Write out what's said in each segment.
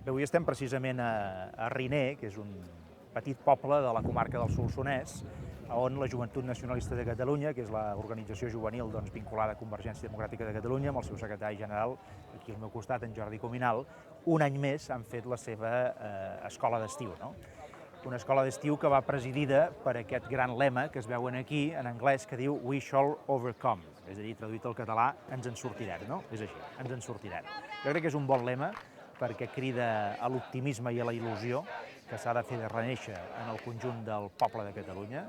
Bé, avui estem precisament a Riner, que és un petit poble de la comarca del Solsonès, on la Joventut Nacionalista de Catalunya, que és l'organització juvenil vinculada a Convergència Democràtica de Catalunya, amb el seu secretari general, aquí al meu costat, en Jordi Cominal, un any més han fet la seva escola d'estiu. Una escola d'estiu que va presidida per aquest gran lema que es veuen aquí, en anglès, que diu We shall overcome, és a dir, traduït al català, ens en sortirem, no? És així, ens en sortirem. Jo crec que és un bon lema perquè crida a l'optimisme i a la il·lusió que s'ha de fer de renéixer en el conjunt del poble de Catalunya.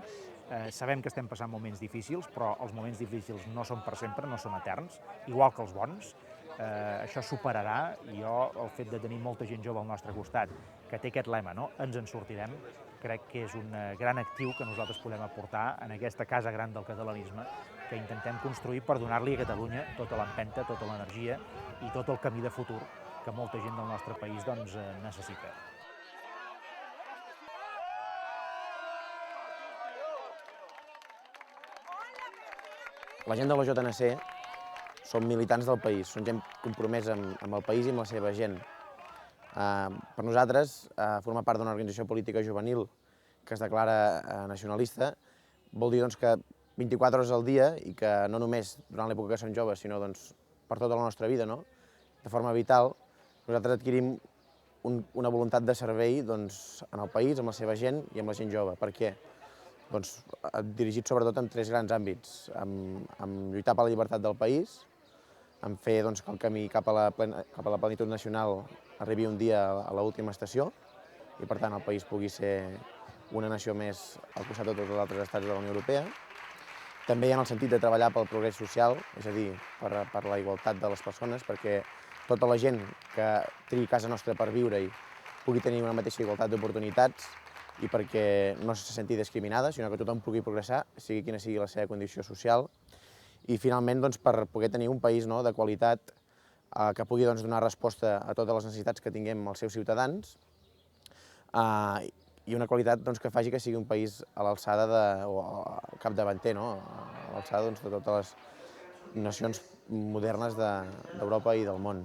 Sabem que estem passant moments difícils, però els moments difícils no són per sempre, no són eterns, igual que els bons. Això superarà, i jo, el fet de tenir molta gent jove al nostre costat que té aquest lema, no? Ens en sortirem, crec que és un gran actiu que nosaltres podem aportar en aquesta casa gran del catalanisme que intentem construir per donar-li a Catalunya tota l'empenta, tota l'energia i tot el camí de futur que molta gent del nostre país necessita. La gent de la JNC són militants del país, són gent compromesa amb el país i amb la seva gent. Per nosaltres, formar part d'una organització política juvenil que es declara nacionalista vol dir que 24 hores al dia i que no només durant l'època que som joves, sinó per tota la nostra vida, de forma vital, nosaltres adquirim una voluntat de servei en el país, amb la seva gent i amb la gent jove. Per què? Dirigit sobretot en tres grans àmbits, amb lluitar per la llibertat del país, en fer que el camí cap a la plenitud nacional arribi un dia a l'última estació i, per tant, el país pugui ser una nació més al costat de tots els altres estats de la Unió Europea. També en el sentit de treballar pel progrés social, és a dir, per la igualtat de les persones, perquè tota la gent que triï casa nostra per viure-hi pugui tenir una mateixa igualtat d'oportunitats i perquè no se senti discriminada, sinó que tothom pugui progressar, sigui quina sigui la seva condició social. I finalment per poder tenir un país de qualitat que pugui donar resposta a totes les necessitats que tinguem els seus ciutadans i una qualitat que faci que sigui un país a l'alçada o capdavanter, a l'alçada de totes les nacions modernes d'Europa i del món.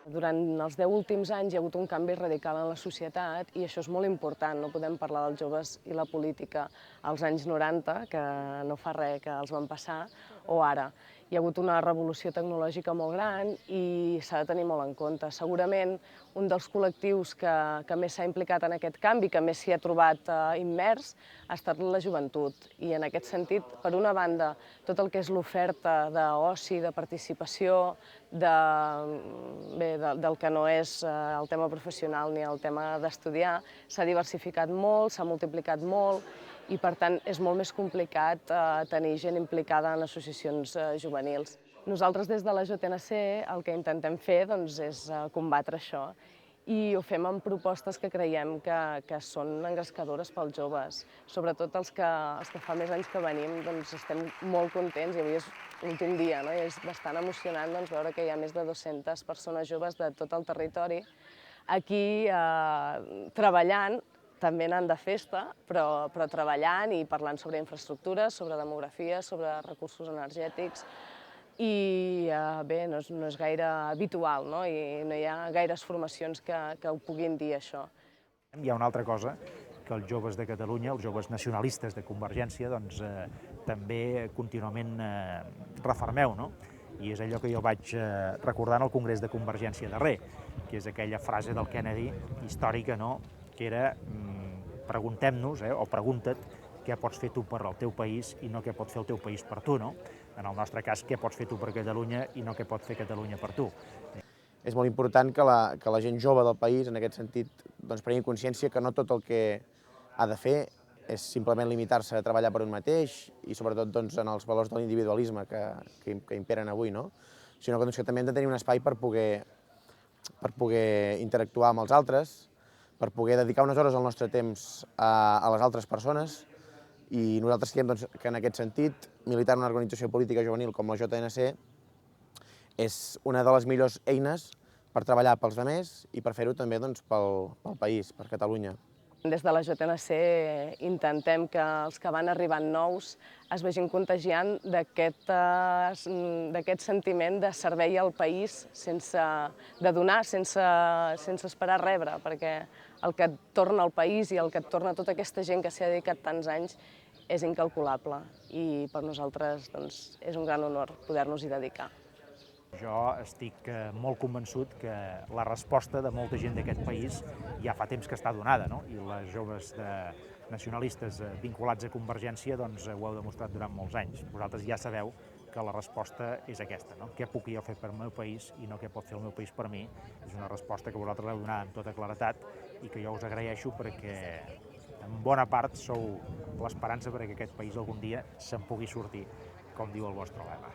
Durant els 10 últims anys hi ha hagut un canvi radical en la societat i això és molt important, no podem parlar dels joves i la política als anys 90, que no fa res que els van passar, o ara. Hi ha hagut una revolució tecnològica molt gran i s'ha de tenir molt en compte. Segurament un dels col·lectius que més s'ha implicat en aquest canvi, que més s'hi ha trobat immers, ha estat la joventut. I en aquest sentit, per una banda, tot el que és l'oferta d'oci, de participació, del que no és el tema professional ni el tema d'estudiar, s'ha diversificat molt, s'ha multiplicat molt i, per tant, és molt més complicat tenir gent implicada en associacions juvenils. Nosaltres, des de la JNC, el que intentem fer és combatre això i ho fem amb propostes que creiem que són engrescadores pels joves. Sobretot els que fa més anys que venim estem molt contents i avui és l'últim dia, i és bastant emocionant veure que hi ha més de 200 persones joves de tot el territori aquí treballant, també anant de festa, però treballant i parlant sobre infraestructures, sobre demografia, sobre recursos energètics. I bé, no és gaire habitual, i no hi ha gaires formacions que ho puguin dir, això. Hi ha una altra cosa que els joves de Catalunya, els joves nacionalistes de Convergència, també contínuament refermeu, i és allò que jo vaig recordar en el Congrés de Convergència darrer, que és aquella frase del Kennedy històrica, que era preguntem-nos, o pregunta't què pots fer tu per al teu país i no què pot fer el teu país per tu, En el nostre cas, què pots fer tu per Catalunya i no què pot fer Catalunya per tu. És molt important que la gent jove del país, en aquest sentit, prengui consciència que no tot el que ha de fer és simplement limitar-se a treballar per un mateix i sobretot en els valors de l'individualisme que imperen avui, sinó que també hem de tenir un espai per poder interactuar amb els altres, per poder dedicar unes hores del nostre temps a les altres persones i nosaltres creiem que en aquest sentit militar en una organització política juvenil com la JNC és una de les millors eines per treballar pels altres i per fer-ho també pel país, per Catalunya. Des de la JNC intentem que els que van arribant nous es vagin contagiant d'aquest sentiment de servei al país, de donar sense esperar rebre, perquè el que et torna al país i el que et torna tota aquesta gent que s'hi ha dedicat tants anys és incalculable i per nosaltres és un gran honor poder-nos-hi dedicar. Jo estic molt convençut que la resposta de molta gent d'aquest país ja fa temps que està donada, no? I les joves nacionalistes vinculats a Convergència ho heu demostrat durant molts anys. Vosaltres ja sabeu que la resposta és aquesta, no? Què puc jo fer per al meu país i no què pot fer el meu país per mi. És una resposta que vosaltres l'heu donat amb tota claretat i que jo us agraeixo perquè en bona part sou l'esperança perquè aquest país algun dia se'n pugui sortir, com diu el vostre lema.